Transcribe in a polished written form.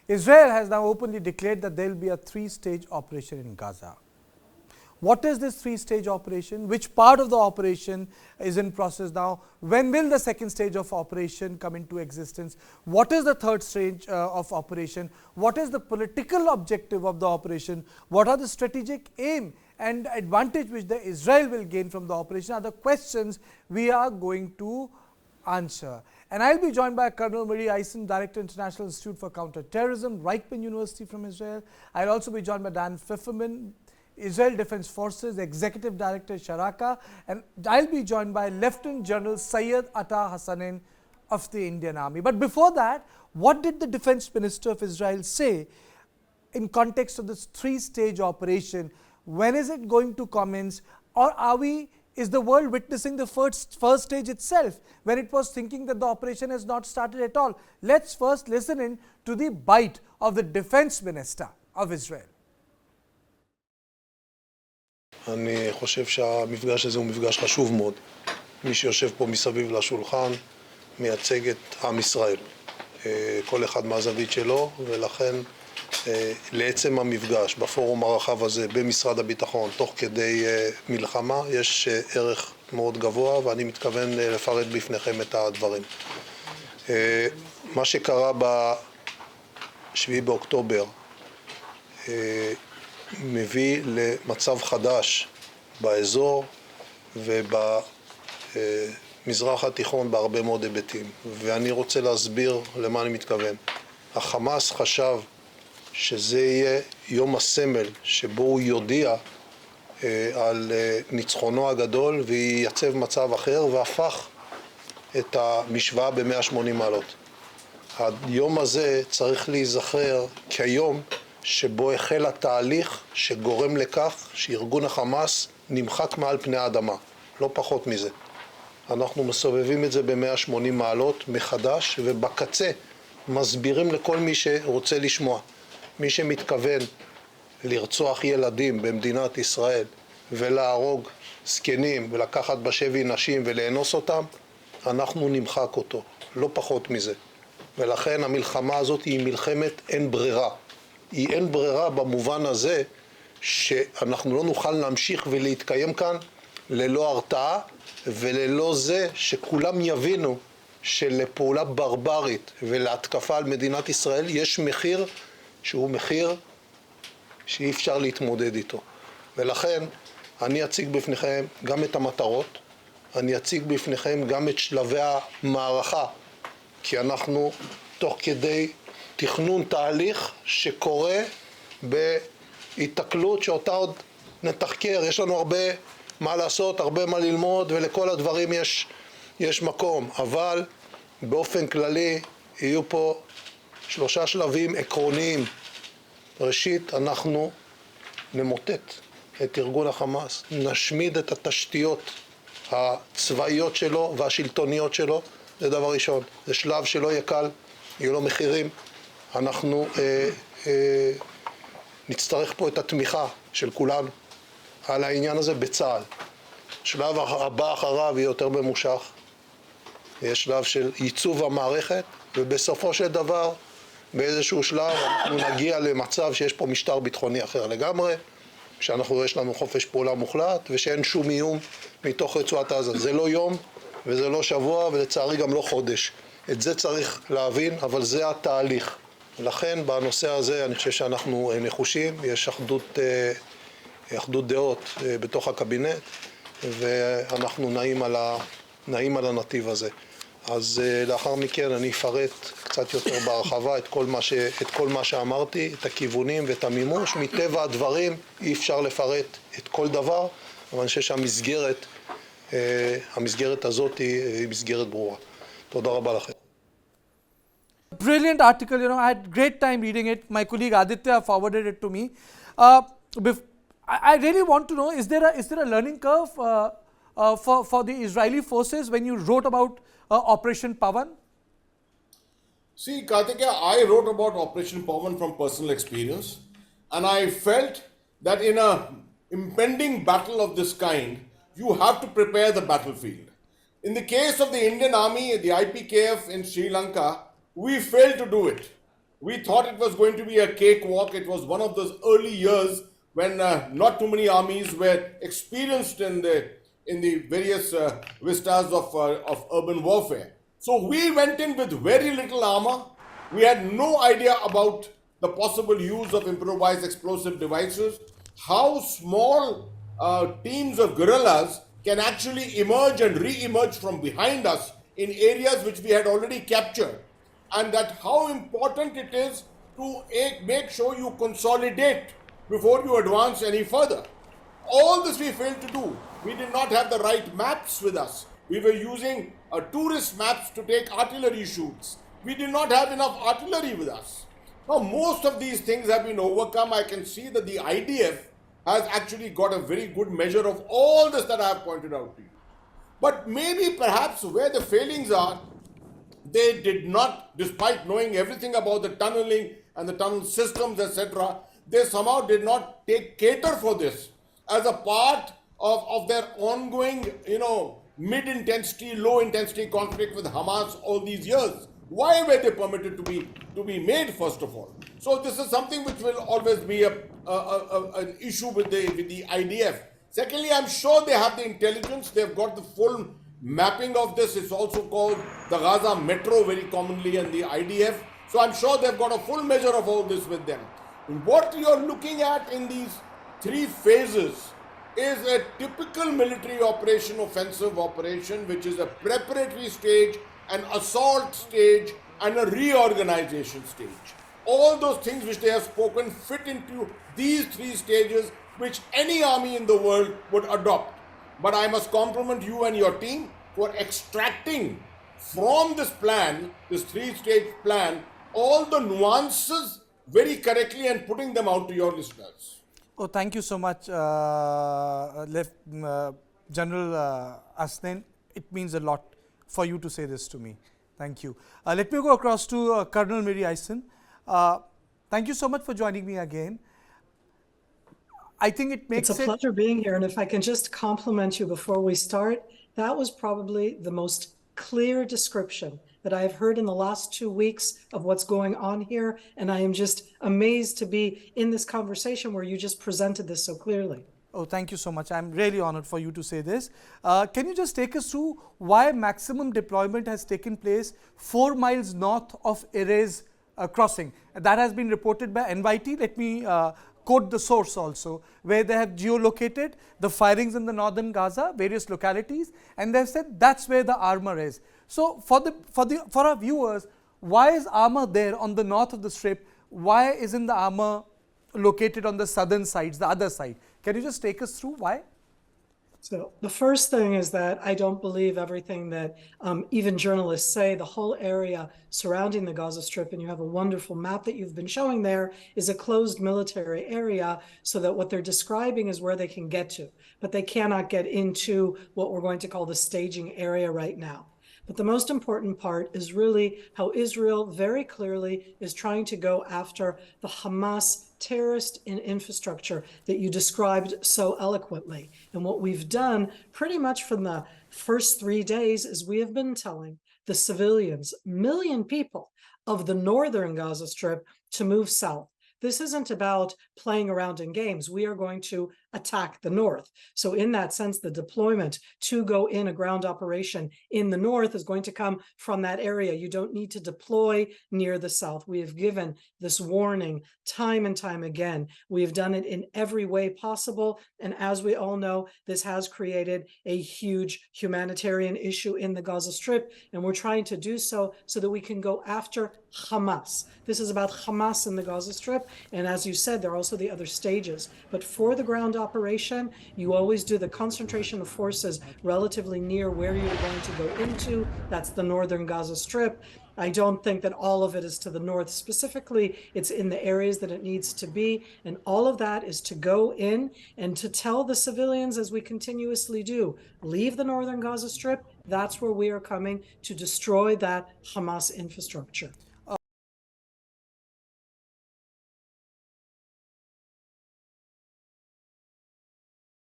Israel has now openly declared that there will be a three-stage operation in Gaza. What is this three-stage operation? Which part of the operation is in process now? When will the second stage of operation come into existence? What is the third stage of operation? What is the political objective of the operation? What are the strategic aim and advantage which the Israel will gain from the operation? Are the questions we are going to answer. And I'll be joined by Colonel Marie Eisen, Director, International Institute for Counterterrorism, Reichman University from Israel. I'll also be joined by Dan Pfefferman, Israel Defense Forces, Executive Director, Sharaka, and I'll be joined by Lieutenant General Syed Atta Hassanein of the Indian Army. But before that, what did the Defense Minister of Israel say in context of this three-stage operation? When is it going to commence, or is the world witnessing the first stage itself when it was thinking that the operation has not started at all? Let's first listen in to the bite of the Defense Minister of Israel. אני חושב שהמפגש הזה הוא מפגש חשוב מאוד. מי שיושב פה מסביב לשולחן מייצג את עם ישראל. כל אחד מהזווית שלו, ולכן לעצם המפגש בפורום הרחב הזה במשרד הביטחון תוך כדי מלחמה יש ערך מאוד גבוה, ואני מתכוון לפרט בפניכם את הדברים. מה שקרה ב-7 באוקטובר מביא למצב חדש באזור ובמזרח התיכון בהרבה מאוד היבטים, ואני רוצה להסביר למה אני מתכוון. החמאס חשב שזה יהיה יום הסמל שבו הוא יודיע על ניצחונו הגדול וייצב מצב אחר, והפך את המשוואה ב-180 מעלות. היום הזה צריך להיזכר כיום שבו החל התהליך שגורם לכך שארגון החמאס נמחק מעל פני האדמה, לא פחות מזה. אנחנו מסובבים את זה ב-180 מעלות מחדש, ובקצה מסבירים לכל מי שרוצה לשמוע. מי שמתכוון לרצוח ילדים במדינת ישראל ולהרוג זקנים ולקחת בשבי נשים ולאנוס אותם, אנחנו נמחק אותו, לא פחות מזה. ולכן המלחמה הזאת היא מלחמת אין ברירה. היא אין ברירה במובן הזה שאנחנו לא נוכל להמשיך ולהתקיים כאן ללא הרתעה, וללא זה שכולם יבינו שלפעולה ברברית ולהתקפה על מדינת ישראל יש מחיר שהוא מחיר שאי אפשר להתמודד איתו. ולכן אני אציג בפניכם גם את המטרות, אני אציג בפניכם גם את שלבי המערכה, כי אנחנו תוך כדי תכנון תהליך שקורה בהתקלות שאותה עוד נתחקר. יש לנו הרבה מה לעשות, הרבה מה ללמוד, ולכל הדברים יש מקום, אבל באופן כללי יהיו פה 3 שלבים עקרוניים. ראשית, אנחנו נמוטט את ארגון החמאס, נשמיד את התשתיות הצבאיות שלו והשלטוניות שלו. זה דבר ראשון. זה שלב שלא יהיה קל, יהיו לו מחירים. אנחנו נצטרך פה את התמיכה של כולנו על העניין הזה בצה"ל. שלב הבא אחריו יהיה יותר ממושך. יש שלב של ייצוב המערכת, ובסופו של דבר באיזשהו שלב אנחנו נגיע למצב שיש פה משטר ביטחוני אחר לגמרי, יש לנו חופש פעולה מוחלט ושאין שום איום מתוך רצועת עזה. זה לא יום וזה לא שבוע ולצערי גם לא חודש. את זה צריך להבין, אבל זה התהליך. לכן בנושא הזה אני חושב שאנחנו נחושים, יש אחדות דעות בתוך הקבינט, ואנחנו נעים על הנתיב הזה. אז לאחר מכן אני אפרט קצת יותר בהרחבה את כל מה שאמרתי, את הכיוונים ואת המימוש. מטבע הדברים אי אפשר לפרט את כל דבר, אבל אני חושב שהמסגרת הזאת היא מסגרת ברורה. תודה רבה לכם. Brilliant article, I had great time reading it. My colleague Aditya forwarded it to me. I really want to know, is there a learning curve for the Israeli forces when you wrote about Operation Pavan? See, Karthikeya, I wrote about Operation Pavan from personal experience, and I felt that in an impending battle of this kind, you have to prepare the battlefield. In the case of the Indian Army, the IPKF in Sri Lanka, we failed to do it. We thought it was going to be a cakewalk. It was one of those early years when not too many armies were experienced in the various vistas of urban warfare. So we went in with very little armor. We had no idea about the possible use of improvised explosive devices, how small teams of guerrillas can actually emerge and re-emerge from behind us in areas which we had already captured, and that how important it is to make sure you consolidate before you advance any further. All this we failed to do. We did not have the right maps with us. We were using tourist maps to take artillery shoots. We did not have enough artillery with us. Now, most of these things have been overcome. I can see that the IDF has actually got a very good measure of all this that I have pointed out to you. But maybe perhaps where the failings are, they did not, despite knowing everything about the tunneling and the tunnel systems, etc., they somehow did not cater for this as a part of their ongoing, mid-intensity, low-intensity conflict with Hamas all these years. Why were they permitted to be made, first of all? So this is something which will always be an issue with the IDF. Secondly, I'm sure they have the intelligence. They've got the full mapping of this. It's also called the Gaza Metro very commonly, and the IDF. So I'm sure they've got a full measure of all this with them. What you're looking at in these three phases is a typical military operation, offensive operation, which is a preparatory stage, an assault stage, and a reorganization stage. All those things which they have spoken fit into these three stages, which any army in the world would adopt. But I must compliment you and your team for extracting from this plan, this three-stage plan, all the nuances very correctly and putting them out to your listeners. Oh, thank you so much, General Asnen. It means a lot for you to say this to me. Thank you. Let me go across to Colonel Miri Eisen. Thank you so much for joining me again. I think it makes It's a pleasure being here. And if I can just compliment you before we start, that was probably the most clear description that I have heard in the last 2 weeks of what's going on here. And I am just amazed to be in this conversation where you just presented this so clearly. Oh, thank you so much. I'm really honored for you to say this. Can you just take us through why maximum deployment has taken place 4 miles north of Erez crossing? That has been reported by NYT. Let me quote the source also, where they have geolocated the firings in the northern Gaza, various localities, and they've said that's where the armor is. So for our viewers, why is armor there on the north of the strip? Why isn't the armor located on the southern sides, the other side? Can you just take us through why? So the first thing is that I don't believe everything that even journalists say. The whole area surrounding the Gaza Strip, and you have a wonderful map that you've been showing there, is a closed military area, so that what they're describing is where they can get to, but they cannot get into what we're going to call the staging area right now. But the most important part is really how Israel very clearly is trying to go after the Hamas terrorist infrastructure that you described so eloquently. And what we've done pretty much from the first 3 days is we have been telling the civilians, million people of the northern Gaza Strip, to move south. This isn't about playing around in games. We are going to attack the north. So in that sense, the deployment to go in a ground operation in the north is going to come from that area. You don't need to deploy near the south. We have given this warning time and time again. We have done it in every way possible. And as we all know, this has created a huge humanitarian issue in the Gaza Strip. And we're trying to do so that we can go after Hamas. This is about Hamas in the Gaza Strip. And as you said, there are also the other stages. But for the ground operation, you always do the concentration of forces relatively near where you're going to go into. That's the northern Gaza Strip. I don't think that all of it is to the north specifically. It's in the areas that it needs to be. And all of that is to go in and to tell the civilians, as we continuously do, leave the northern Gaza Strip. That's where we are coming to destroy that Hamas infrastructure.